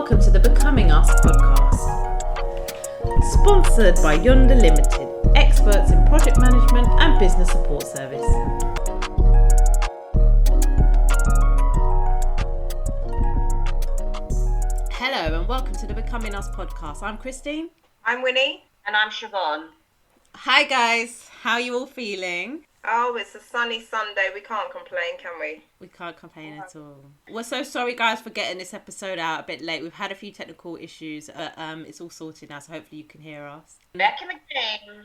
welcome to the Becoming Us podcast. Sponsored by Yonder Limited, experts in project management and business support service. Hello and welcome to the Becoming Us podcast. I'm Christine. I'm Winnie. And I'm Siobhan. Hi guys, how are you all feeling? Oh, it's a sunny Sunday. We can't complain, can we? We can't complain at all. We're so sorry guys for getting this episode out a bit late. We've had a few technical issues. It's all sorted now, so hopefully you can hear us. Back in the game.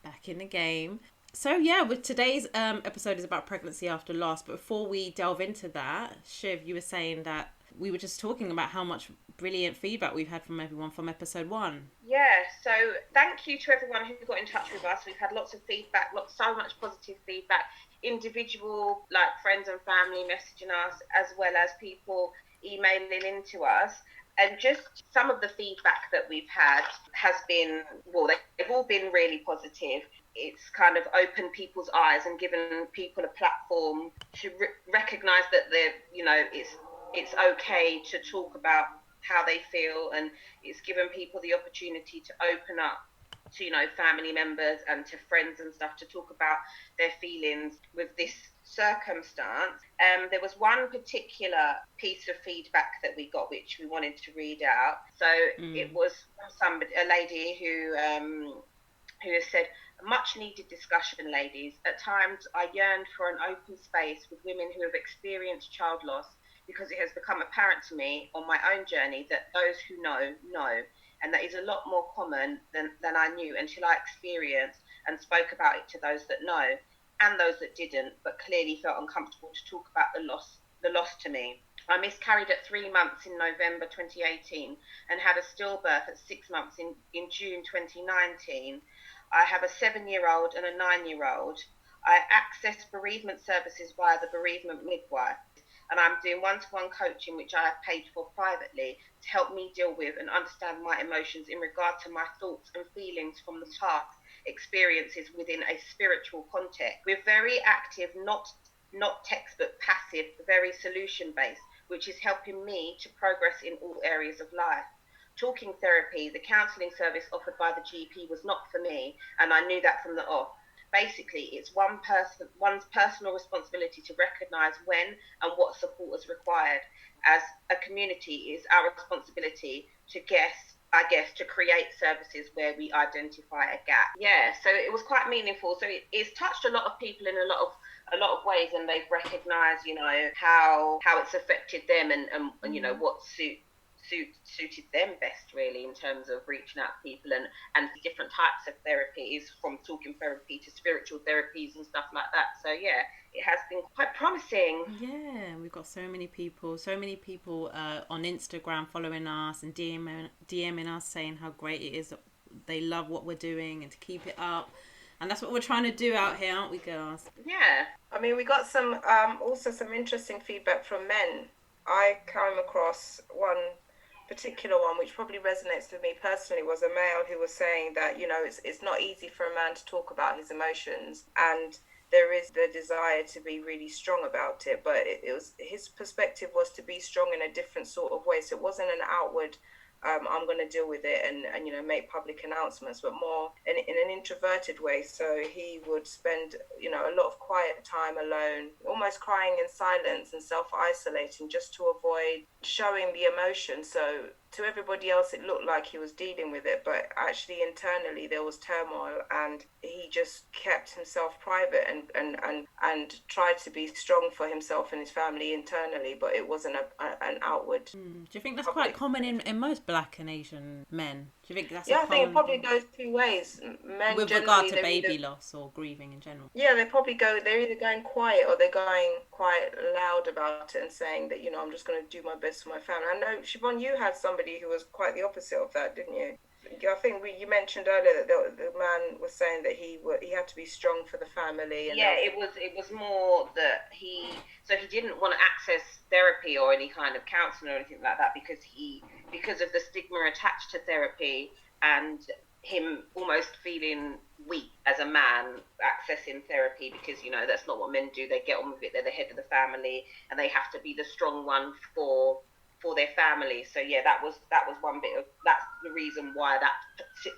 Back in the game. So yeah, with today's episode is about pregnancy after loss. But before we delve into that, Shiv, you were saying that we were just talking about how much brilliant feedback we've had from everyone from episode 1. Yeah, so thank you to everyone who got in touch with us. We've had lots of feedback, so much positive feedback, individual, like friends and family messaging us, as well as people emailing into us. And just some of the feedback that we've had has been, well, they've all been really positive. It's kind of opened people's eyes and given people a platform to recognise that it's okay to talk about how they feel, and it's given people the opportunity to open up to, family members and to friends and stuff to talk about their feelings with this circumstance. There was one particular piece of feedback that we got which we wanted to read out. So it was a lady who has said, "Much needed discussion, ladies. At times I yearned for an open space with women who have experienced child loss, because it has become apparent to me on my own journey that those who know, and that is a lot more common than I knew until I experienced and spoke about it to those that know, and those that didn't, but clearly felt uncomfortable to talk about the loss to me. I miscarried at 3 months in November 2018 and had a stillbirth at 6 months in June 2019. I have a 7-year-old and a 9-year-old. I access bereavement services via the bereavement midwife, and I'm doing one-to-one coaching, which I have paid for privately, to help me deal with and understand my emotions in regard to my thoughts and feelings from the past experiences within a spiritual context. We're very active, not textbook passive, very solution-based, which is helping me to progress in all areas of life. Talking therapy, the counselling service offered by the GP was not for me, and I knew that from the off. Basically, it's one's personal responsibility to recognise when and what support is required. As a community, it's our responsibility to create services where we identify a gap." Yeah, so it was quite meaningful. So it's touched a lot of people in a lot of ways, and they've recognised, how it's affected them and what suited them best, really, in terms of reaching out to people and different types of therapies, from talking therapy to spiritual therapies and stuff like that. So yeah, it has been quite promising. Yeah, we've got so many people on Instagram following us and DMing us saying how great it is, that they love what we're doing and to keep it up. And that's what we're trying to do out here, aren't we, girls? Yeah. I mean, we got some also some interesting feedback from men. I came across one particular one which probably resonates with me personally. Was a male who was saying that it's not easy for a man to talk about his emotions, and there is the desire to be really strong about it, but it was, his perspective was to be strong in a different sort of way. So it wasn't an outward I'm going to deal with it and make public announcements, but more in an introverted way. So he would spend a lot of quiet time alone, almost crying in silence and self-isolating, just to avoid showing the emotion. So to everybody else it looked like he was dealing with it, but actually internally there was turmoil, and he just kept himself private and tried to be strong for himself and his family internally, but it wasn't an outward. Do you think that's quite common in most Black and Asian men? Do you think that's I think it probably goes two ways. Men with regard to baby loss or grieving in general? Yeah, they're either going quiet or they're going quite loud about it and saying that I'm just going to do my best for my family. I know, Siobhan, you had somebody who was quite the opposite of that, didn't you? I think you mentioned earlier that the man was saying that he had to be strong for the family. And yeah, it was more that he didn't want to access therapy or any kind of counselling or anything like that because of the stigma attached to therapy, and him almost feeling weak as a man accessing therapy, because that's not what men do. They get on with it. They're the head of the family and they have to be the strong one for for their family. So yeah, that was one bit of, that's the reason why that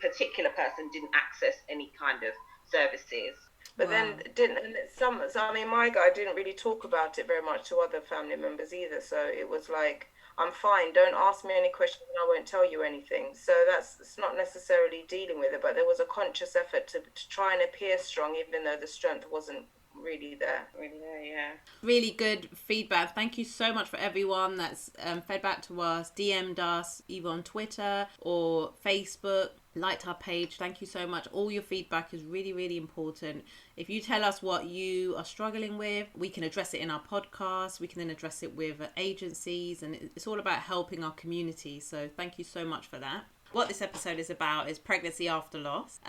particular person didn't access any kind of services. But then I mean, my guy didn't really talk about it very much to other family members either. So it was like, I'm fine, don't ask me any questions and I won't tell you anything. So it's not necessarily dealing with it, but there was a conscious effort to try and appear strong, even though the strength wasn't really there. Yeah. Really good feedback. Thank you so much for everyone that's fed back to us, DM'd us, either on Twitter or Facebook, liked our page. Thank you so much. All your feedback is really, really important. If you tell us what you are struggling with, we can address it in our podcast. We can then address it with agencies, and it's all about helping our community. So thank you so much for that. What this episode is about is pregnancy after loss.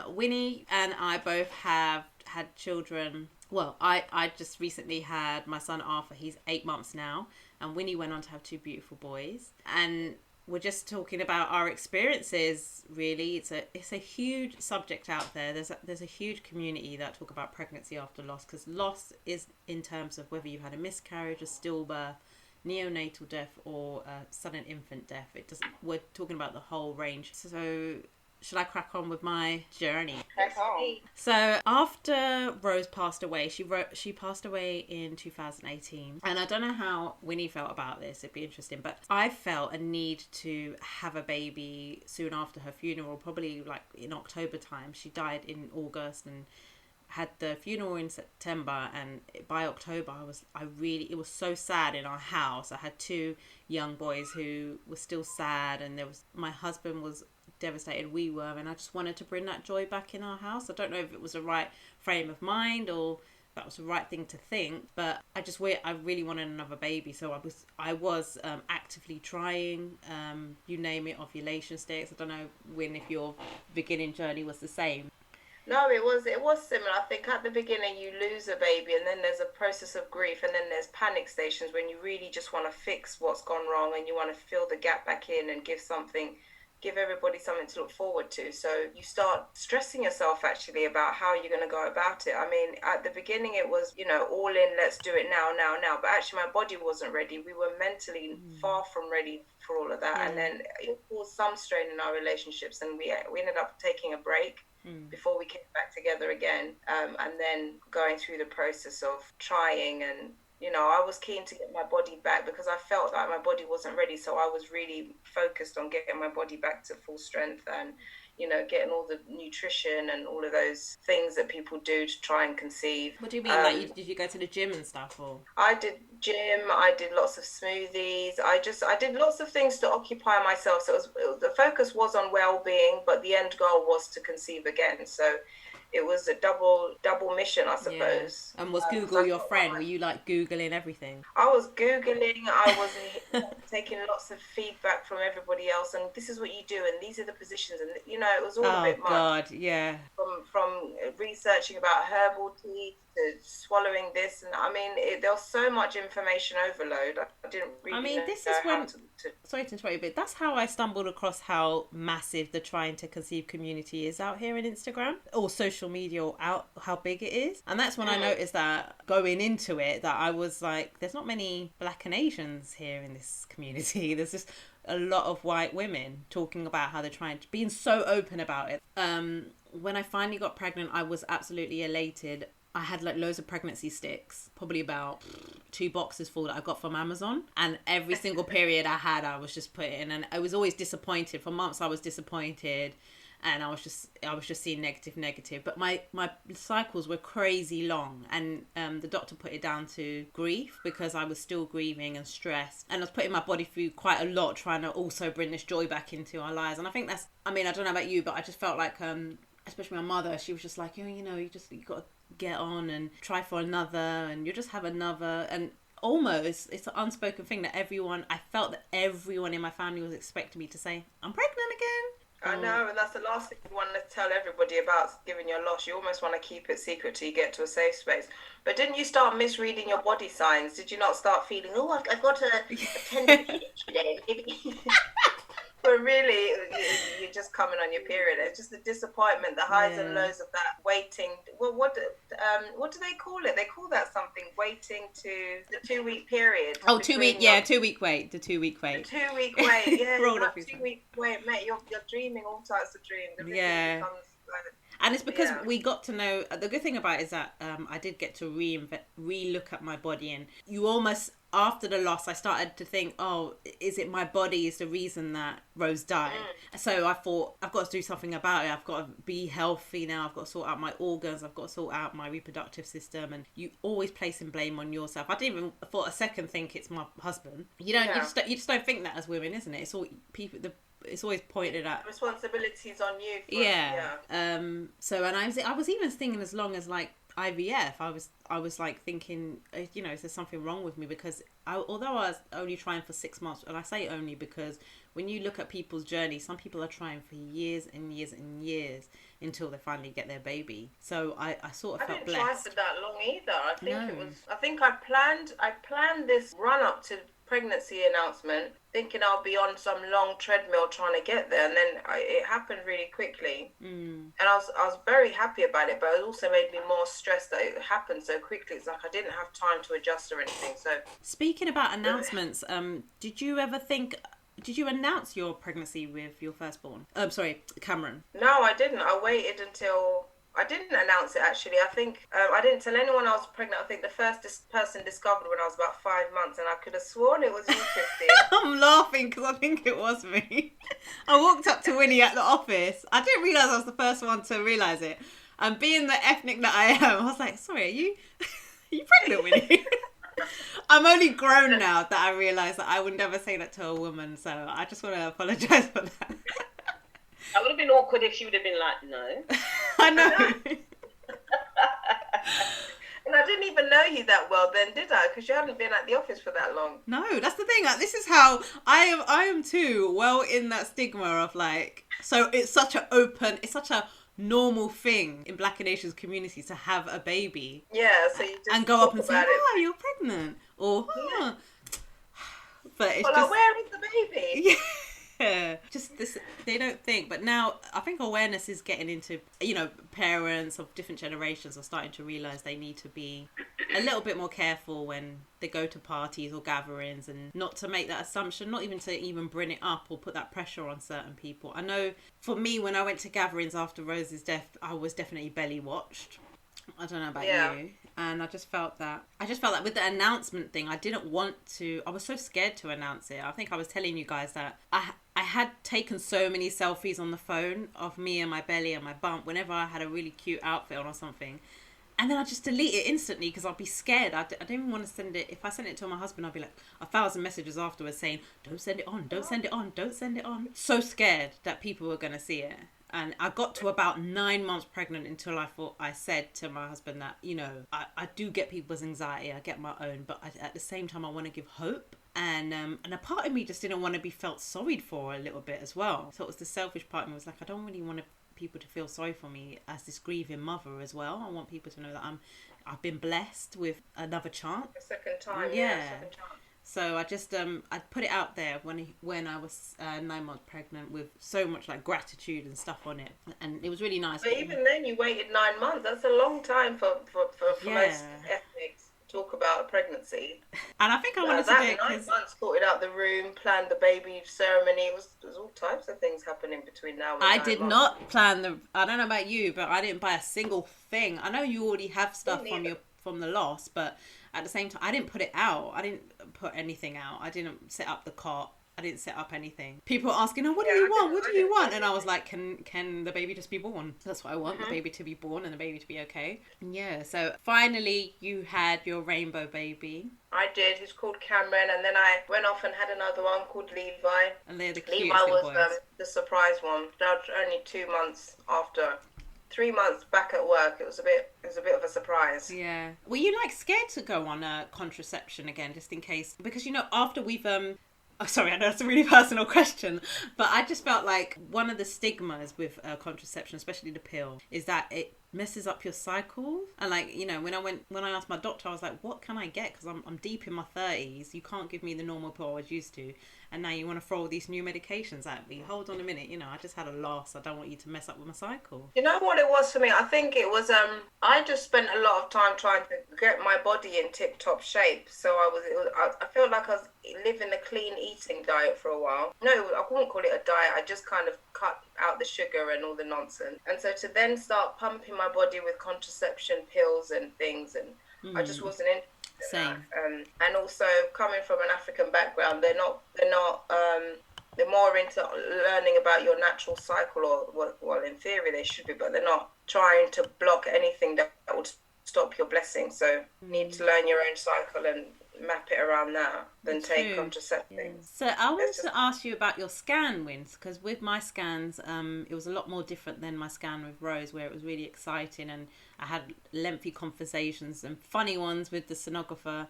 Winnie and I both have had children. Well, I just recently had my son Arthur. He's 8 months now, and Winnie went on to have 2 beautiful boys. And we're just talking about our experiences. Really, it's a huge subject out there. There's a huge community that talk about pregnancy after loss, because loss is in terms of whether you had a miscarriage, a stillbirth, neonatal death, or sudden infant death. We're talking about the whole range. So should I crack on with my journey? Crack on. So after Rose passed away, she passed away in 2018, and I don't know how Winnie felt about this. It'd be interesting, but I felt a need to have a baby soon after her funeral, probably like in October time. She died in August and had the funeral in September, and by October it was so sad in our house. I had 2 young boys who were still sad, and my husband was devastated, we were, and I just wanted to bring that joy back in our house. I don't know if it was the right frame of mind or that was the right thing to think, but I really wanted another baby. So I was actively trying, you name it, ovulation sticks. I don't know, Win, if your beginning journey was the same. No, it was similar. I think at the beginning you lose a baby, and then there's a process of grief, and then there's panic stations when you really just want to fix what's gone wrong, and you want to fill the gap back in and give everybody something to look forward to. So you start stressing yourself actually about how you're going to go about it. I mean, at the beginning it was, all in, let's do it now. But actually my body wasn't ready. We were mentally far from ready for all of that. And then it caused some strain in our relationships, and we ended up taking a break before we came back together again, and then going through the process of trying. And I was keen to get my body back because I felt like my body wasn't ready, so I was really focused on getting my body back to full strength and getting all the nutrition and all of those things that people do to try and conceive. What do you mean? Did you go to the gym and stuff? Or I did gym, I did lots of smoothies, I did lots of things to occupy myself. So the focus was on well-being, but the end goal was to conceive again. So it was a double mission, I suppose. Yeah. And was Google your friend? Were you like Googling everything? I was Googling, I was taking lots of feedback from everybody else, and this is what you do, and these are the positions, and it was all a bit much. Oh God, yeah. From researching about herbal tea to swallowing this, and I mean, there was so much information overload. I didn't really know how to... Sorry to interrupt you, but that's how I stumbled across how massive the Trying to Conceive community is out here in Instagram or social media, or how big it is. And that's when I noticed that going into it, that I was like, there's not many Black and Asians here in this community. There's just a lot of white women talking about how they're being so open about it. When I finally got pregnant, I was absolutely elated. I had like loads of pregnancy sticks, probably about 2 boxes full that I got from Amazon. And every single period I had, I was just putting in, and I was always disappointed. For months I was disappointed, and I was just seeing negative. But my cycles were crazy long, and the doctor put it down to grief, because I was still grieving and stressed, and I was putting my body through quite a lot, trying to also bring this joy back into our lives. And I think I don't know about you, but I just felt like, especially my mother, she was just like, you got to get on and try for another, and you just have another. And almost it's an unspoken thing that I felt that everyone in my family was expecting me to say, I'm pregnant again. I know, and that's the last thing you want to tell everybody about giving your loss. You almost want to keep it secret till you get to a safe space. But didn't you start misreading your body signs? Did you not start feeling, I've got a tender today? But really, you're just coming on your period. It's just the disappointment, the highs and lows of that waiting. Well, what do they call it? They call that something, waiting to the 2-week period. Oh, 2 week, yeah, 2 week wait. The 2 week wait. The 2 week wait, yeah. That 2 week wait, mate. You're dreaming all types of dreams. Yeah. And it's because we got to know, the good thing about it is that I did get to re-look at my body, and you almost, after the loss, I started to think, oh, is it my body is the reason that Rose died? So I thought, I've got to do something about it. I've got to be healthy now. I've got to sort out my organs. I've got to sort out my reproductive system. And you always placing blame on yourself. I didn't even for a second think it's my husband. You just don't think that as women, isn't it? It's all people. It's always pointed at responsibilities on you. So, and I was even thinking, as long as like IVF, I was like thinking, is there something wrong with me? Because although I was only trying for 6 months, and I say only because when you look at people's journey, some people are trying for years and years and years until they finally get their baby. So I sort of felt blessed. I didn't try for that long either. I think I planned this run up to pregnancy announcement thinking I'll be on some long treadmill trying to get there, and then it happened really quickly. And I was very happy about it, but it also made me more stressed that it happened so quickly. It's like I didn't have time to adjust or anything. So speaking about announcements, did you announce your pregnancy with your firstborn? Cameron. No, I didn't. I didn't announce it, actually. I think I didn't tell anyone I was pregnant. I think the first person discovered when I was about 5 months, and I could have sworn it was you, Christy. I'm laughing because I think it was me. I walked up to Winnie at the office. I didn't realise I was the first one to realise it. And being the ethnic that I am, I was like, sorry, are you pregnant, Winnie? I'm only grown now that I realise that I would never say that to a woman, so I just want to apologise for that. That would have been awkward if she would have been like, no. I know. And I didn't even know you that well then, did I? Because you hadn't been at the office for that long. No, that's the thing. Like, this is how I am too, well in that stigma of like, so it's such a normal thing in Black and Asian communities to have a baby. Yeah, so you just and go up and say, oh, you're pregnant. Or, oh. But it's just... where is the baby? Yeah. Just this, they don't think. But now I think awareness is getting into, parents of different generations are starting to realise they need to be a little bit more careful when they go to parties or gatherings, and not to make that assumption, not even to even bring it up or put that pressure on certain people. I know for me, when I went to gatherings after Rose's death, I was definitely belly watched. I don't know about you. And I just felt that with the announcement thing, I was so scared to announce it. I think I was telling you guys that I had taken so many selfies on the phone of me and my belly and my bump whenever I had a really cute outfit on or something. And then I'd just delete it instantly because I'd be scared. I didn't even want to send it. If I sent it to my husband, I'd be like 1,000 messages afterwards saying, don't send it on, don't send it on, don't send it on. So scared that people were going to see it. And I got to about 9 months pregnant until I said to my husband that, I do get people's anxiety, I get my own, but at the same time, I want to give hope. And a part of me just didn't want to be felt sorry for a little bit as well. So it was the selfish part of me was like, I don't really want people to feel sorry for me as this grieving mother as well. I want people to know that I've been blessed with another chance. A second time, second chance. So I just I put it out there when I was 9 months pregnant with so much like gratitude and stuff on it, and it was really nice. But even then, you waited 9 months. That's a long time for most ethnics to talk about a pregnancy. And I think I wanted to do it 9 months, sorted out the room, planned the baby ceremony. There's all types of things happening between now and 9 months. I did not plan I don't know about you, but I didn't buy a single thing. I know you already have stuff from the loss, but at the same time, I didn't put it out. I didn't put anything out. I didn't set up the cot. I didn't set up anything. People were asking, what do you want? What do you want? And I was like, can the baby just be born? That's what I want, the baby to be born and the baby to be okay. Yeah, so finally you had your rainbow baby. I did. He's called Cameron, and then I went off and had another one called Levi. And they're the cutest Levi was boys. The surprise one. That was only 2 months after. 3 months back at work, it was a bit of a surprise. Yeah. Were you scared to go on a contraception again, just in case? Because after we've sorry, I know it's a really personal question, but I just felt like one of the stigmas with contraception, especially the pill, is that messes up your cycle. And like, you know, when I asked my doctor, I was like, what can I get? Because I'm deep in my 30s. You can't give me the normal pill I was used to. And now you want to throw all these new medications at me. Hold on a minute, you know, I just had a loss. I don't want you to mess up with my cycle. You know what it was for me? I think it was I just spent a lot of time trying to get my body in tip-top shape. So I felt like I was living a clean eating diet for a while. No, I wouldn't call it a diet. I just kind of cut out the sugar and all the nonsense. And so to then start pumping my body with contraception pills and things, and I just wasn't in. Same. And also coming from an African background, they're more into learning about your natural cycle, or well, in theory they should be, but they're not trying to block anything that would stop your blessing. So you need to learn your own cycle and map it around that, then take contraceptives. Yeah. So I wanted to ask you about your scan wins, because with my scans, it was a lot more different than my scan with Rose, where it was really exciting and I had lengthy conversations and funny ones with the sonographer.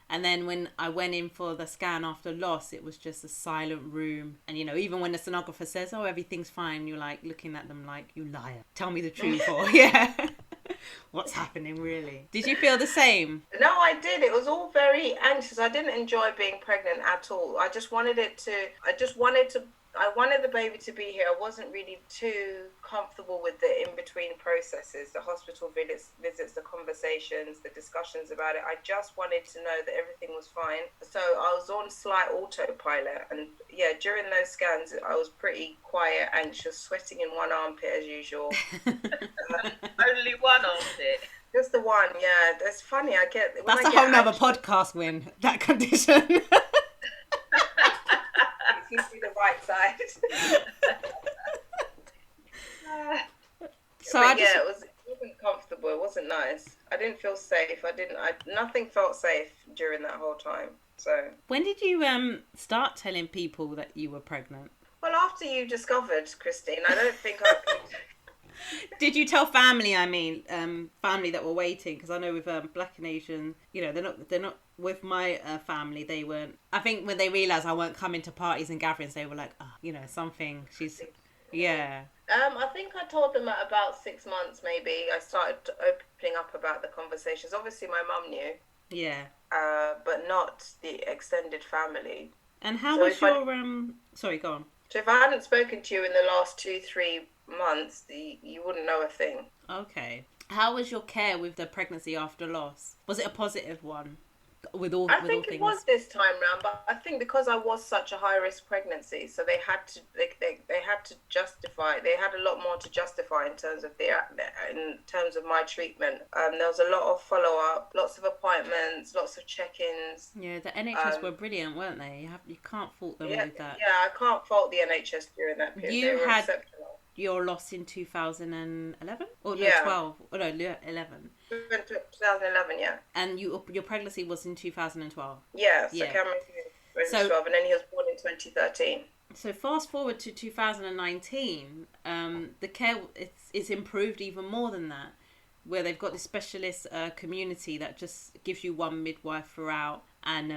And then when I went in for the scan after loss, it was just a silent room. And, you know, even when the sonographer says, oh, everything's fine, you're like looking at them like, you liar. Tell me the truth. Or, yeah. What's happening, really? Did you feel the same? No, I did. It was all very anxious. I didn't enjoy being pregnant at all. I wanted the baby to be here. I wasn't really too comfortable with the in-between processes, the hospital visits, the conversations, the discussions about it. I just wanted to know that everything was fine. So I was on slight autopilot. And yeah, during those scans, I was pretty quiet, anxious, sweating in one armpit as usual. Only one armpit. Just the one, yeah. That's funny. That's a whole nother podcast, Win, that condition. You see the right side. It wasn't comfortable. It wasn't nice. I didn't feel safe. Nothing felt safe during that whole time. So when did you start telling people that you were pregnant? Well, after you discovered, Christine, I don't think I could. Did you tell family? I mean, family that were waiting, because I know with Black and Asian, you know, they're not with my family. They weren't. I think when they realised I weren't coming to parties and gatherings, they were like, oh, you know, something. Yeah. I think I told them at about 6 months, maybe. I started opening up about the conversations. Obviously, my mum knew. Yeah. But not the extended family. And how was your Sorry, go on. So if I hadn't spoken to you in the last 2-3 months, you wouldn't know a thing. Okay. How was your care with the pregnancy after loss? Was it a positive one? I think it was this time round, but I think because I was such a high risk pregnancy, so they had to justify. They had a lot more to justify in terms of my treatment. There was a lot of follow up, lots of appointments, lots of check-ins. Yeah, the NHS were brilliant, weren't they? You can't fault them with that. Yeah, I can't fault the NHS during that period. You had exceptional. Your loss in 2011 or no, 12? Oh no, 11. 2011, yeah. And your pregnancy was in 2012. Yeah, so Cameron was 2012, and then he was born in 2013. So fast forward to 2019, the care it's improved even more than that, where they've got this specialist community that just gives you one midwife throughout, and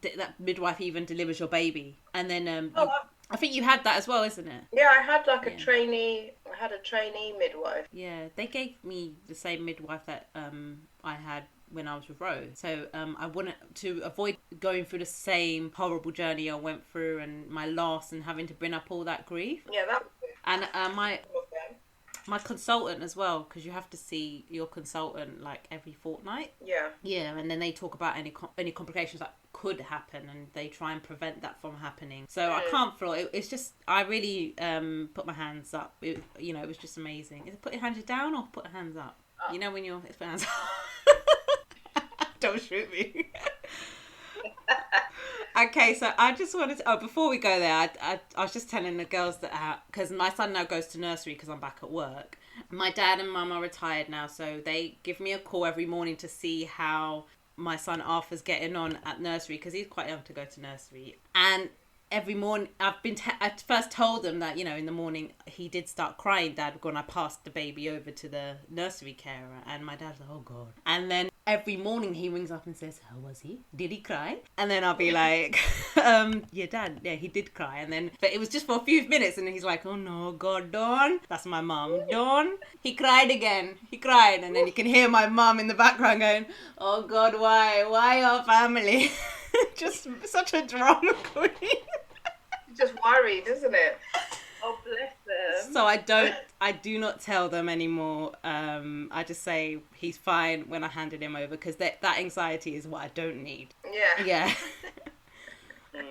that midwife even delivers your baby, and then I think you had that as well, isn't it? Yeah, I had a trainee. I had a trainee midwife. Yeah, they gave me the same midwife that I had when I was with Rose. So I wanted to avoid going through the same horrible journey I went through, and my loss, and having to bring up all that grief. Yeah, that. And my consultant as well, because you have to see your consultant like every fortnight. Yeah. Yeah, and then they talk about any complications that could happen, and they try and prevent that from happening. So I can't feel it. It's just I really put my hands up. It was just amazing. Is it put your hands down or put your hands up? You know when you're put hands up. Don't shoot me. Okay, so I just wanted to... before we go there, I was just telling the girls that... Because my son now goes to nursery because I'm back at work. My dad and mum are retired now, so they give me a call every morning to see how my son Arthur's getting on at nursery, because he's quite young to go to nursery. And every morning, I first told them that, in the morning, he did start crying, Dad, when I passed the baby over to the nursery carer. And my dad was like, oh, God. And then every morning he rings up and says, how was he? Did he cry? And then I'll be like, yeah, Dad, yeah, he did cry. And then, but it was just for a few minutes. And then he's like, oh no, God, Dawn. That's my mum. Dawn, he cried again. He cried. And then you can hear my mum in the background going, oh God, why? Why our family? Just such a drama queen. Just worried, isn't it? Oh, bless them. So I do not tell them anymore. I just say he's fine when I handed him over, because that anxiety is what I don't need. Yeah.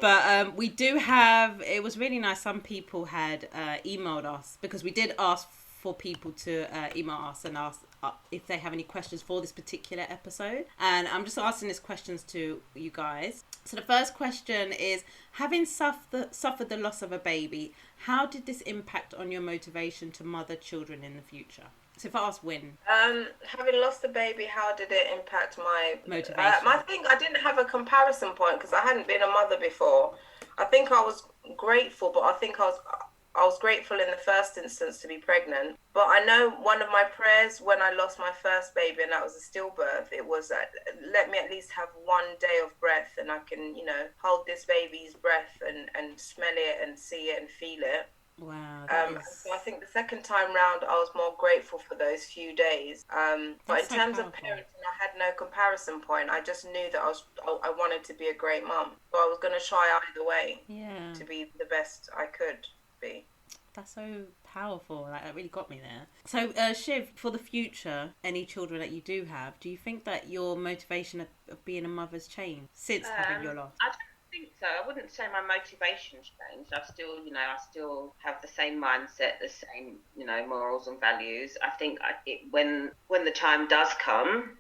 But we do have, it was really nice. Some people had emailed us, because we did ask for people to email us and ask if they have any questions for this particular episode. And I'm just asking these questions to you guys. So the first question is, having suffered the loss of a baby, how did this impact on your motivation to mother children in the future? So if I ask Wynn. Having lost a baby, how did it impact my motivation? I think I didn't have a comparison point because I hadn't been a mother before. I think I was grateful, but I think I was grateful in the first instance to be pregnant. But I know one of my prayers when I lost my first baby, and that was a stillbirth, it was let me at least have one day of breath, and I can, hold this baby's breath and smell it and see it and feel it. Wow. So I think the second time round, I was more grateful for those few days. But in terms of parenting, I had no comparison point. I just knew that I wanted to be a great mum. So I was going to try either way to be the best I could be. That's so powerful. Like, that really got me there. So, Shiv, for the future, any children that you do have, do you think that your motivation of being a mother's changed since having your loss? I don't think so. I wouldn't say my motivation's changed. I still have the same mindset, the same, morals and values. I think when the time does come,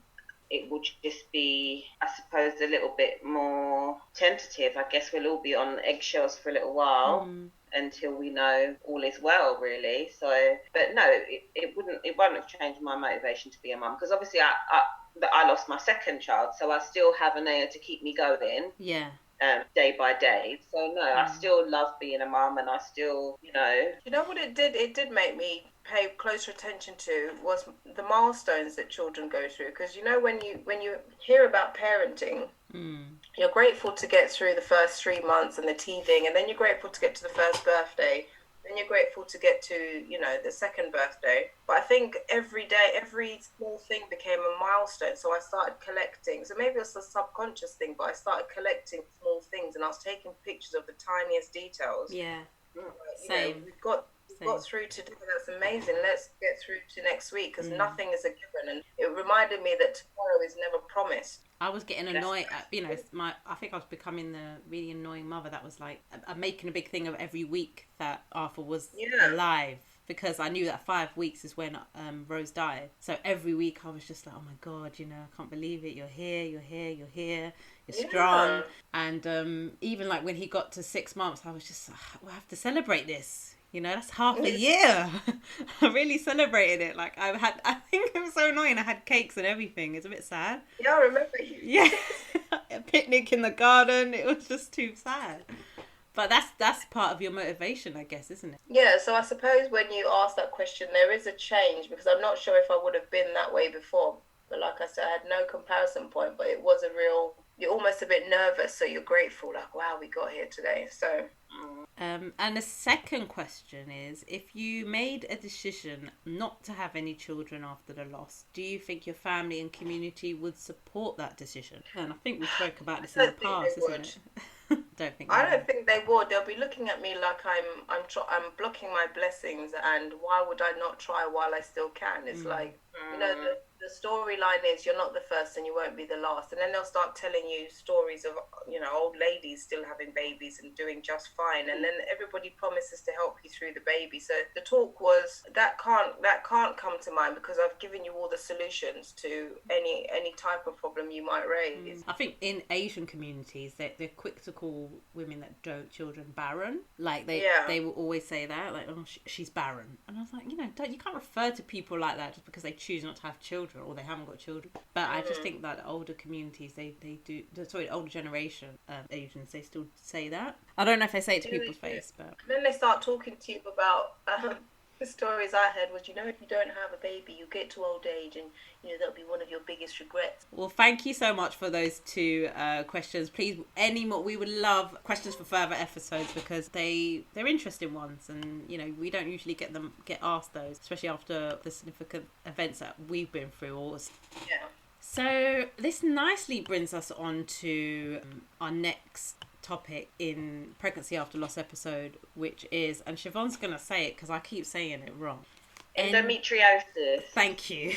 it will just be, I suppose, a little bit more tentative. I guess we'll all be on eggshells for a little while. Until we know all is well, really. So, but no, it won't have changed my motivation to be a mum, because obviously I lost my second child, so I still have Anaya to keep me going. Yeah. Day by day. So no, I still love being a mum, and I still, You know what it did? It did make me pay closer attention to was the milestones that children go through. Because when you hear about parenting, you're grateful to get through the first 3 months and the teething, and then you're grateful to get to the first birthday. Then you're grateful to get to, the second birthday. But I think every day, every small thing became a milestone. So I started collecting. So maybe it's a subconscious thing, but I started collecting small things, and I was taking pictures of the tiniest details. Yeah. Same. We've got through today. That's amazing. Let's get through to next week, because nothing is a given. And it reminded me that tomorrow is never promised. I was getting annoyed at, I think I was becoming the really annoying mother that was like, I'm making a big thing of every week that Arthur was alive, because I knew that 5 weeks is when Rose died. So every week I was just like, oh my God, I can't believe it. You're here, you're strong. And even like when he got to 6 months, I was just like, we'll have to celebrate this. That's half a year. I really celebrated it. Like I think it was so annoying. I had cakes and everything. It's a bit sad. Yeah, I remember. Yeah. A picnic in the garden. It was just too sad. But that's part of your motivation, I guess, isn't it? Yeah, so I suppose when you ask that question, there is a change, because I'm not sure if I would have been that way before. But like I said, I had no comparison point, but it was you're almost a bit nervous, so you're grateful, like, wow, we got here today. So... and the second question is, if you made a decision not to have any children after the loss, do you think your family and community would support that decision? And I think we spoke about this in the past, isn't it? I don't think they would. They'll be looking at me like I'm blocking my blessings, and why would I not try while I still can? It's like, the storyline is you're not the first and you won't be the last, and then they'll start telling you stories of old ladies still having babies and doing just fine, and then everybody promises to help you through the baby. So the talk was that can't come to mind, because I've given you all the solutions to any type of problem you might raise. I think in Asian communities they're quick to call women that don't children barren. Like they will always say that, like, oh, she's barren. And I was like, you can't refer to people like that just because they choose not to have children or they haven't got children. But I just think that older communities, they do, sorry, older generation Asians, they still say that. I don't know if they say it to people's face, but then they start talking to you about The stories I heard was, if you don't have a baby, you get to old age and, that'll be one of your biggest regrets. Well, thank you so much for those two questions. Please, any more, we would love questions for further episodes because they're interesting ones, and we don't usually get asked those, especially after the significant events that we've been through. Yeah. So this nicely brings us on to our next topic in Pregnancy After Loss episode, which is, and Siobhan's going to say it because I keep saying it wrong. Endometriosis. Thank you.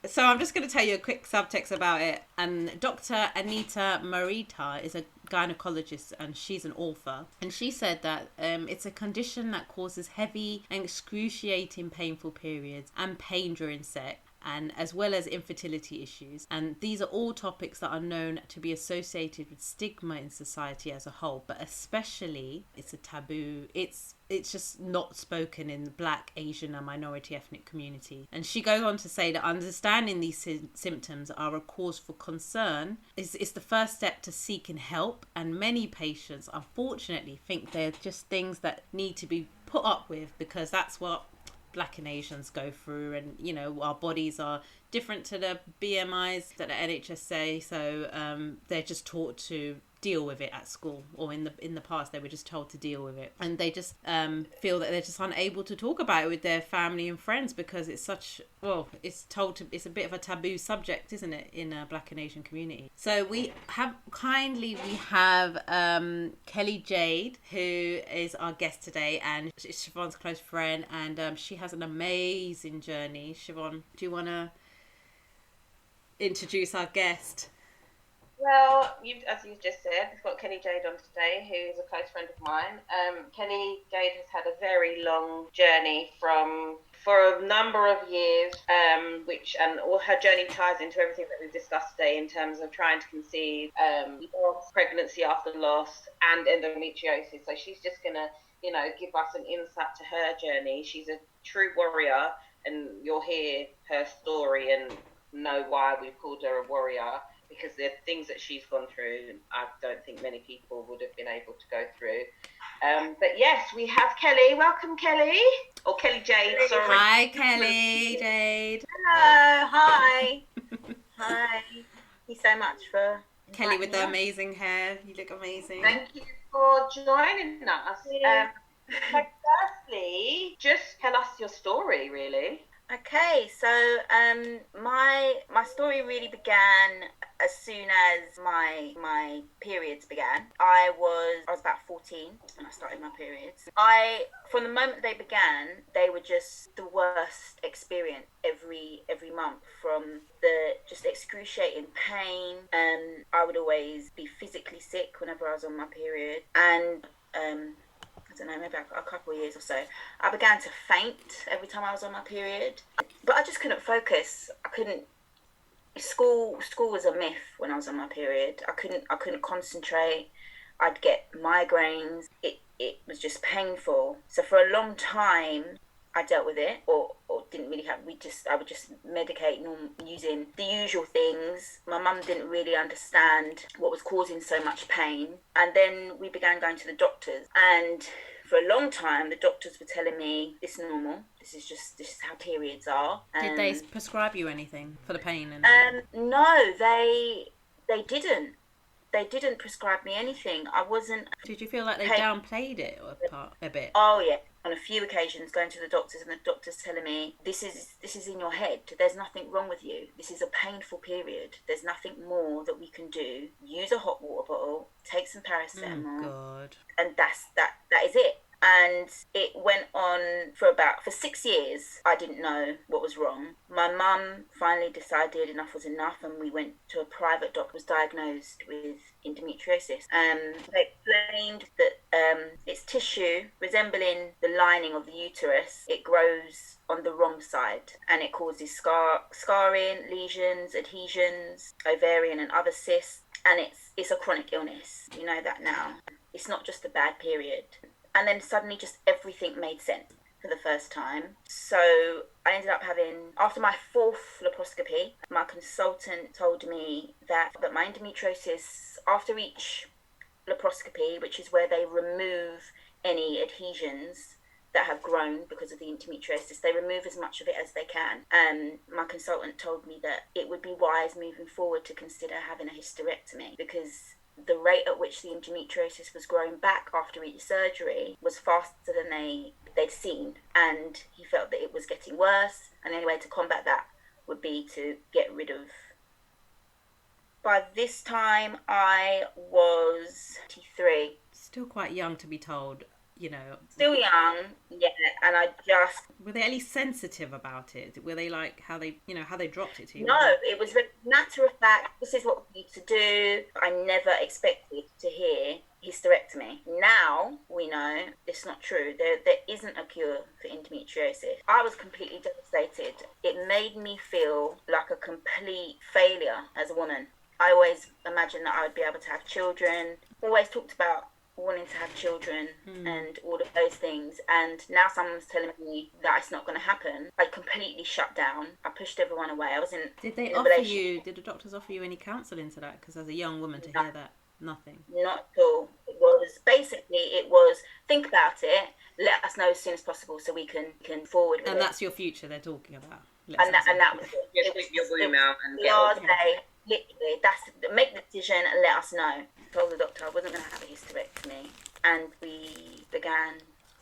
So I'm just going to tell you a quick subtext about it. And Dr. Anita Morita is a gynecologist and she's an author. And she said that it's a condition that causes heavy and excruciating painful periods and pain during sex, and as well as infertility issues. And these are all topics that are known to be associated with stigma in society as a whole, but especially it's a taboo. It's just not spoken in the Black, Asian and minority ethnic community. And she goes on to say that understanding these symptoms are a cause for concern is the first step to seeking help, and many patients unfortunately think they're just things that need to be put up with because that's what Black and Asians go through, and our bodies are different to the BMIs that the NHS say, so they're just taught to deal with it at school, or in the past they were just told to deal with it, and they just feel that they're just unable to talk about it with their family and friends because it's it's a bit of a taboo subject, isn't it, in a Black and Asian community. So we have Kelly Jade, who is our guest today, and is Siobhan's close friend, and she has an amazing journey. Siobhan, do you want to introduce our guest? Well, as you've just said, we've got Kelly Jade on today, who is a close friend of mine. Kelly Jade has had a very long journey for a number of years, and all her journey ties into everything that we've discussed today in terms of trying to conceive, loss, pregnancy after loss, and endometriosis. So she's just gonna, give us an insight to her journey. She's a true warrior, and you'll hear her story and know why we've called her a warrior, because the things that she's gone through, I don't think many people would have been able to go through. But yes, we have Kelly. Welcome, Kelly. Or Kelly Jade, sorry. Hi, Kelly Jade. Hello, hi. Hi. Thank you so much for Kelly with the amazing hair. You look amazing. Thank you for joining us. Yeah. So firstly, just tell us your story, really. Okay, so my story really began as soon as my periods began. I was about 14 when I started my periods. From the moment they began, they were just the worst experience every month, from the just excruciating pain. I would always be physically sick whenever I was on my period, and I don't know, maybe a couple of years or so, I began to faint every time I was on my period. But I just couldn't focus. School was a myth when I was on my period. I couldn't concentrate. I'd get migraines. It was just painful. So for a long time, I dealt with it, or didn't really have. I would just medicate using the usual things. My mum didn't really understand what was causing so much pain, and then we began going to the doctors. And for a long time, the doctors were telling me it's normal. This is how periods are. Did they prescribe you anything for the pain? No, they didn't. They didn't prescribe me anything. I wasn't. Did you feel like they downplayed it a bit? Oh yeah, on a few occasions, going to the doctors and the doctors telling me this is in your head. There's nothing wrong with you. This is a painful period. There's nothing more that we can do. Use a hot water bottle. Take some paracetamol. Oh God. And that is it. And it went on for 6 years. I didn't know what was wrong. My mum finally decided enough was enough, and we went to a private doctor. Was diagnosed with endometriosis. They explained that it's tissue resembling the lining of the uterus. It grows on the wrong side, and it causes scarring, lesions, adhesions, ovarian and other cysts. And it's a chronic illness. You know that now. It's not just a bad period. And then suddenly just everything made sense for the first time. So I ended up after my 4th laparoscopy, my consultant told me that my endometriosis, after each laparoscopy, which is where they remove any adhesions that have grown because of the endometriosis. They remove as much of it as they can. My consultant told me that it would be wise moving forward to consider having a hysterectomy, because the rate at which the endometriosis was growing back after each surgery was faster than they'd seen, and he felt that it was getting worse, and the only way to combat that would be to get rid of. By this time I was 23. Still quite young to be told, Still young, yeah, and I just... Were they at least sensitive about it? Were they like how they dropped it to you? No, it was a matter of fact, this is what we need to do. I never expected to hear hysterectomy. Now we know it's not true. There isn't a cure for endometriosis. I was completely devastated. It made me feel like a complete failure as a woman. I always imagined that I would be able to have children. Always talked about wanting to have children and all of those things, and now someone's telling me that it's not going to happen. I completely shut down. I pushed everyone away. I was in... Did the doctors offer you any counselling to that? Because as a young woman to hear that, nothing. Not at all. It was think about it, let us know as soon as possible so we can forward with it. And that's your future they're talking about. And that was it. Just whip your womb out and get last day, literally, make the decision and let us know. I told the doctor I wasn't going to have a hysterectomy, and we began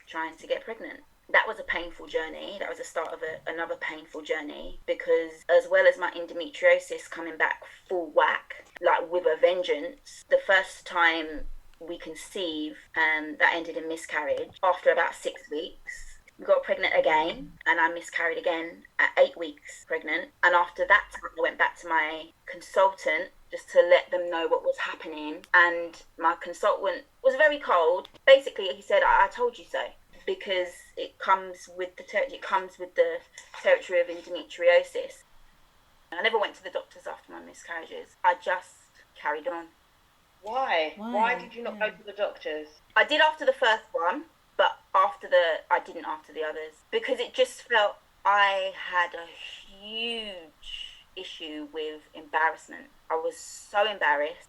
trying to get pregnant. That was a painful journey. That was the start of another painful journey, because as well as my endometriosis coming back full whack, like with a vengeance, the first time we conceived, that ended in miscarriage. After about 6 weeks, we got pregnant again, and I miscarried again at 8 weeks pregnant. And after that time, I went back to my consultant just to let them know what was happening. And my consultant was very cold. Basically, he said, I told you so, because it comes with the territory of endometriosis. I never went to the doctors after my miscarriages. I just carried on. Why? Why did you not go to the doctors? I did after the first one, but I didn't after the others, because it just felt I had a huge issue with embarrassment. I was so embarrassed.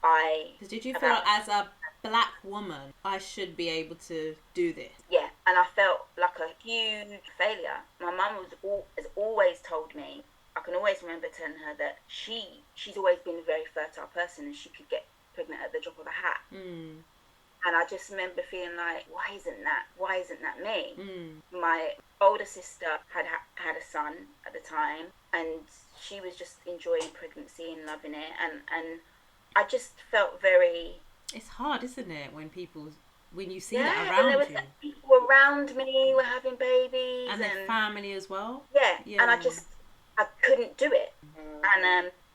Did you feel as a black woman, I should be able to do this? Yeah, and I felt like a huge failure. My mum has always told me, I can always remember telling her that she's always been a very fertile person and she could get pregnant at the drop of a hat. And I just remember feeling like, why isn't that me? My older sister had a son at the time, and she was just enjoying pregnancy and loving it, and I just felt very... It's hard, isn't it, when you see yeah, that around and there was people around me were having babies, and their family as well. Yeah, and I couldn't do it,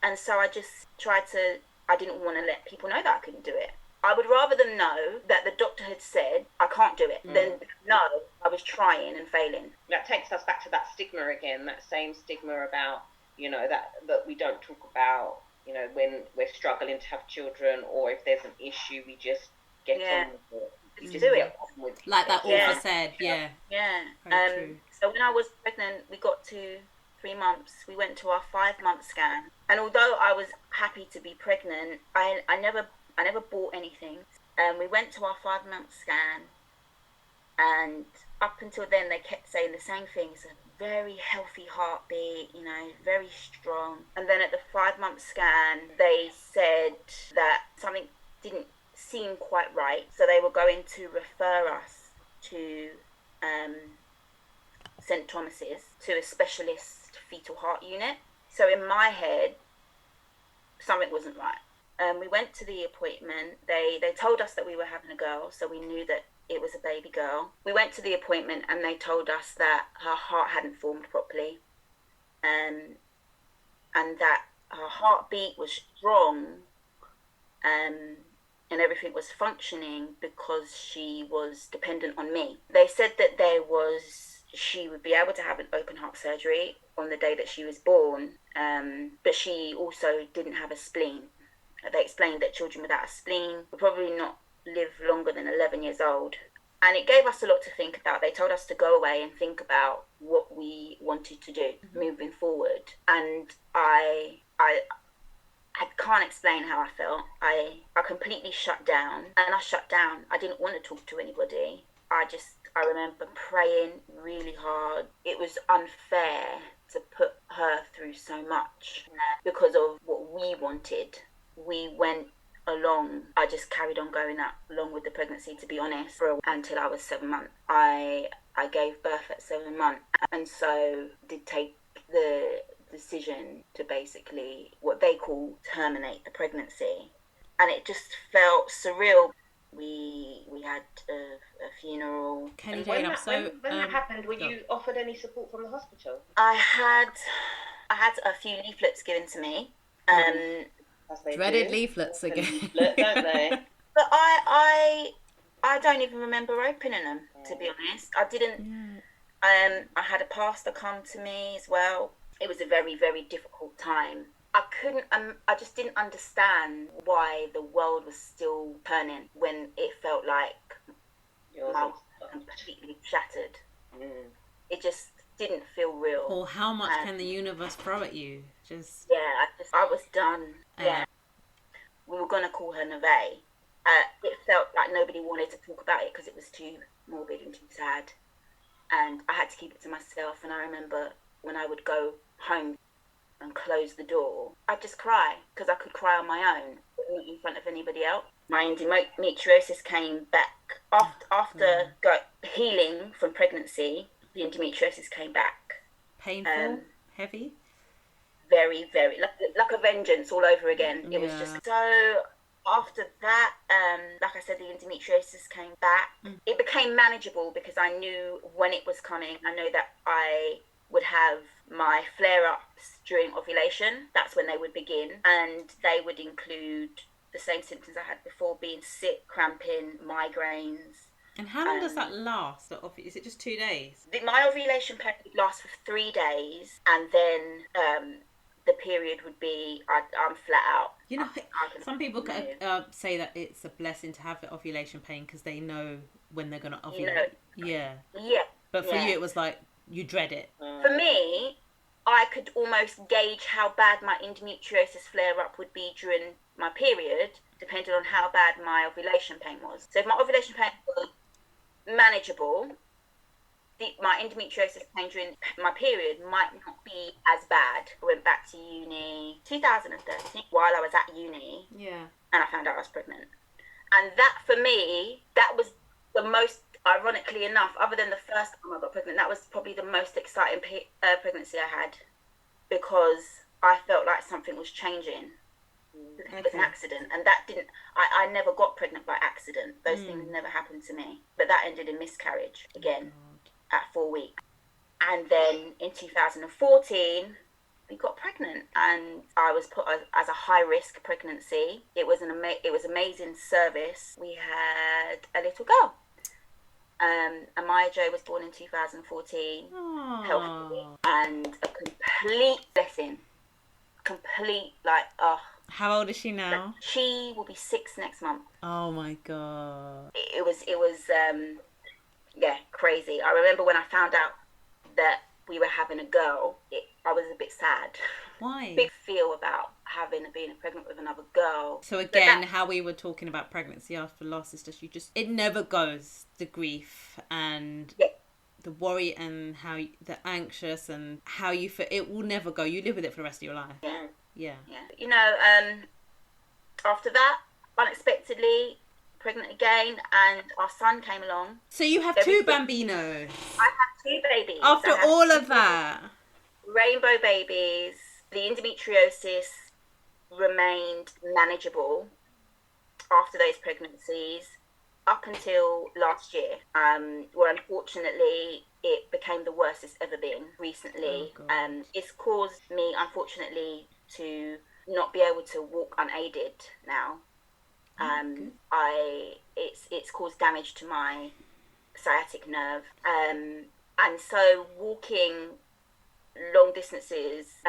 and so I just tried to. I didn't want to let people know that I couldn't do it. I would rather them know that the doctor had said I can't do it than know I was trying and failing. That takes us back to that stigma again, that same stigma about, that we don't talk about, when we're struggling to have children, or if there's an issue, we just get on with it. Just do it. Like that author said, Yeah. True. So when I was pregnant, we got to 3 months. We went to our 5-month scan. And although I was happy to be pregnant, I never bought anything. We went to our 5-month scan, and up until then they kept saying the same things: a very healthy heartbeat, very strong. And then at the 5-month scan they said that something didn't seem quite right, so they were going to refer us to St Thomas's, to a specialist fetal heart unit. So in my head, something wasn't right. We went to the appointment. They told us that we were having a girl, so we knew that it was a baby girl. We went to the appointment and they told us that her heart hadn't formed properly, and that her heartbeat was strong, and everything was functioning because she was dependent on me. They said that she would be able to have an open heart surgery on the day that she was born, but she also didn't have a spleen. They explained that children without a spleen would probably not live longer than 11 years old. And it gave us a lot to think about. They told us to go away and think about what we wanted to do moving forward. And I can't explain how I felt. I completely shut down. And I shut down. I didn't want to talk to anybody. I remember praying really hard. It was unfair to put her through so much because of what we wanted. We went along. I just carried on going up along with the pregnancy, to be honest, until I was 7 months. I gave birth at 7 months, and so did take the decision to basically what they call terminate the pregnancy, and it just felt surreal. We had a funeral. Kenny When Jane, that happened, were you offered any support from the hospital? I had a few leaflets given to me. Dreaded leaflets again. Leaflet, don't they? But I don't even remember opening them, to be honest. I didn't. I had a pastor come to me as well. It was a very, very difficult time. I just didn't understand why the world was still turning when it felt like I was completely shattered. It just didn't feel real. Or how much can the universe throw at you? Just I was done. Yeah, we were gonna call her Neve. It felt like nobody wanted to talk about it because it was too morbid and too sad, and I had to keep it to myself. And I remember when I would go home and close the door, I'd just cry because I could cry on my own, not in front of anybody else. My endometriosis came back after healing from pregnancy. The endometriosis came back. Painful, heavy. Very, very like a vengeance all over again. It was just so. After that, like I said, the endometriosis came back. It became manageable because I knew when it was coming. I know that I would have my flare-ups during ovulation. That's when they would begin, and they would include the same symptoms I had before: being sick, cramping, migraines. And how long does that last? Is it just 2 days? My ovulation period lasts for 3 days, and then the period would be I'm flat out. You know, some people say that it's a blessing to have the ovulation pain because they know when they're going to ovulate. Yeah. But for you, it was like you dread it. For me, I could almost gauge how bad my endometriosis flare-up would be during my period, depending on how bad my ovulation pain was. So if my ovulation pain was manageable, my endometriosis pain during my period might not be as bad. I went back to uni 2013 while I was at uni. Yeah. And I found out I was pregnant. And that, for me, that was the most, ironically enough, other than the first time I got pregnant, that was probably the most exciting pregnancy I had, because I felt like something was changing. It was an accident, and that didn't, I never got pregnant by accident. Those things never happened to me. But that ended in miscarriage again. At 4 weeks. And then in 2014 we got pregnant, and I was put as a high risk pregnancy. It was amazing service. We had a little girl, Amaya Jo was born in 2014. Healthy, and a complete blessing. How old is she now? She will be 6 next month. Oh my god. It was crazy. I remember when I found out that we were having a girl, I was a bit sad. Why? Big feel about being pregnant with another girl. So again, how we were talking about pregnancy after loss is just it never goes. The grief and the worry and the anxious and how you feel, it will never go. You live with it for the rest of your life. Yeah. You know, after that, unexpectedly pregnant again, and our son came along. So you have 2 bambinos. I have 2 babies. After all of that. Rainbow babies. The endometriosis remained manageable after those pregnancies up until last year, where unfortunately it became the worst it's ever been recently. It's caused me, unfortunately, to not be able to walk unaided now. It's caused damage to my sciatic nerve, and so walking long distances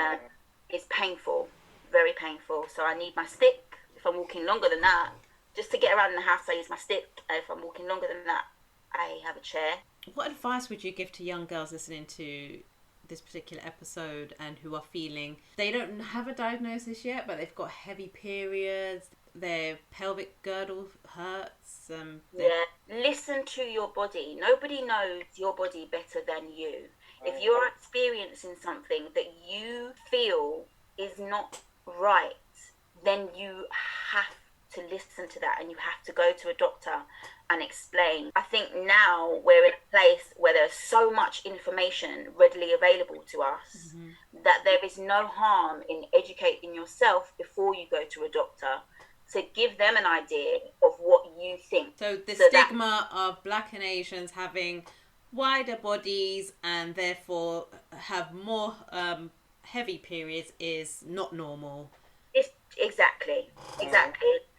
is painful, very painful. So I need my stick. If I'm walking longer than that, just to get around in the house, I use my stick. If I'm walking longer than that, I have a chair. What advice would you give to young girls listening to this particular episode and who are feeling they don't have a diagnosis yet, but they've got heavy periods, their pelvic girdle hurts. Listen to your body. Nobody knows your body better than you. If you're experiencing something that you feel is not right, then you have to listen to that, and you have to go to a doctor and explain. I think now we're in a place where there's so much information readily available to us that there is no harm in educating yourself before you go to a doctor, to give them an idea of what you think. So the stigma of Black and Asians having wider bodies and therefore have more heavy periods is not normal. It's exactly.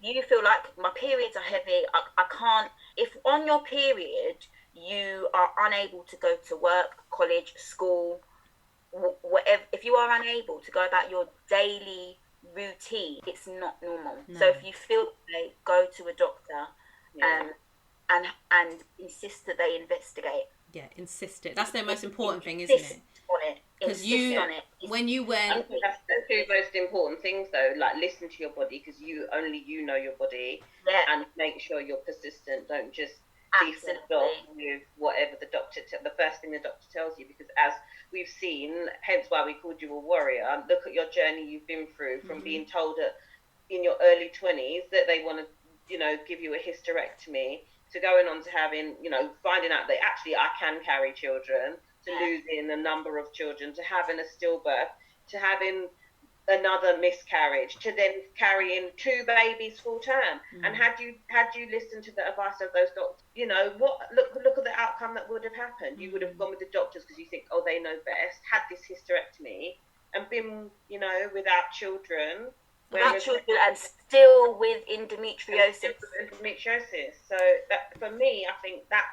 You feel like my periods are heavy, I can't. If on your period you are unable to go to work, college, school, whatever, if you are unable to go about your daily routine, it's not normal. So if you feel like, go to a doctor and insist that they investigate. Insist it. That's the most important thing, isn't it? On it. Because when you went, I think that's the two most important things, though. Like, listen to your body, because only you know your body, and make sure you're persistent. Don't just be fobbed off with whatever the first thing the doctor tells you, because as we've seen, hence why we called you a warrior. Look at your journey you've been through, from being told in your early 20s that they want to, give you a hysterectomy, to going on to having, finding out that actually I can carry children, to losing a number of children, to having a stillbirth, to having another miscarriage, to then carrying 2 babies full term. And had you listened to the advice of those doctors, look at the outcome that would have happened. You would have gone with the doctors because you think, oh, they know best, had this hysterectomy and been, without children. Without children and still with endometriosis. So that, for me, I think that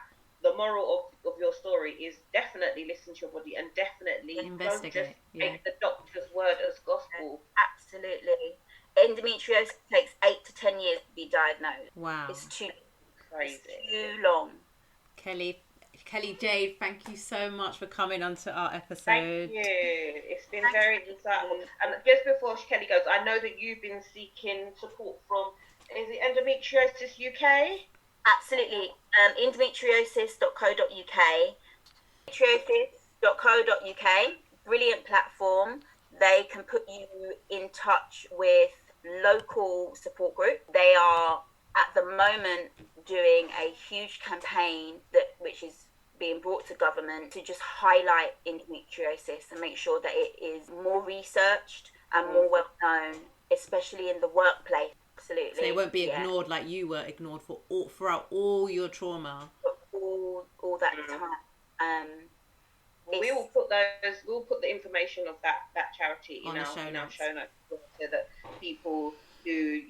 the moral of your story is definitely listen to your body, and definitely investigate. Don't just take the doctor's word as gospel. Absolutely. Endometriosis takes 8 to 10 years to be diagnosed. Wow. It's too crazy. It's too long. Kelly Jade, thank you so much for coming onto our episode. Thank you. It's been very insightful. And just before Kelly goes, I know that you've been seeking support from, is it Endometriosis UK? Absolutely. Endometriosis.co.uk. Endometriosis.co.uk. Brilliant platform. They can put you in touch with local support group. They are at the moment doing a huge campaign which is being brought to government to just highlight endometriosis and make sure that it is more researched and more well known, especially in the workplace. Absolutely. So it won't be ignored like you were ignored throughout all your trauma. All that time. We'll put the information of that charity in our show notes, so that people who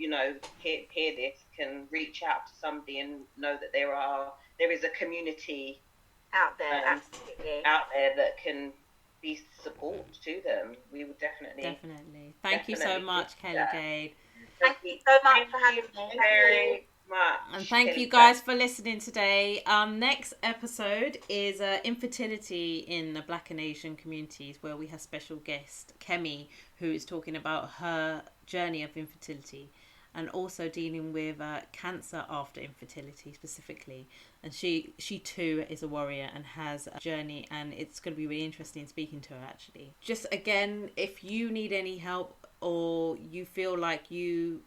hear this can reach out to somebody and know that there is a community out there, absolutely, out there that can be support to them. We would definitely. Thank you so much, Kelly Jade. Thank you so much for having me. Very much. And thank you guys for listening today. Our next episode is infertility in the Black and Asian communities, where we have special guest Kemi, who is talking about her journey of infertility and also dealing with cancer after infertility specifically. And she too is a warrior and has a journey, and it's going to be really interesting speaking to her actually. Just again, if you need any help or you feel like you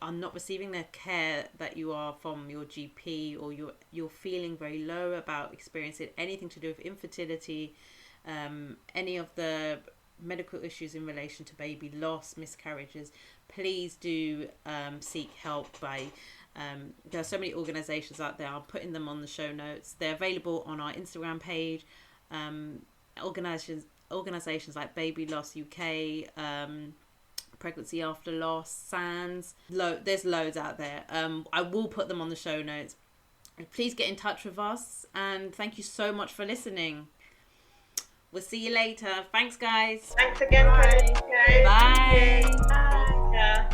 are not receiving the care that you are from your GP, or you're feeling very low about experiencing anything to do with infertility, any of the medical issues in relation to baby loss, miscarriages, please do seek help by there are so many organizations out there. I'm putting them on the show notes. They're available on our Instagram page. Organizations like Baby Loss UK, Pregnancy After Loss, SANS, there's loads out there. I will put them on the show notes. Please get in touch with us, and thank you so much for listening. We'll see you later. Thanks, guys. Thanks again, Kelly. Bye. Bye.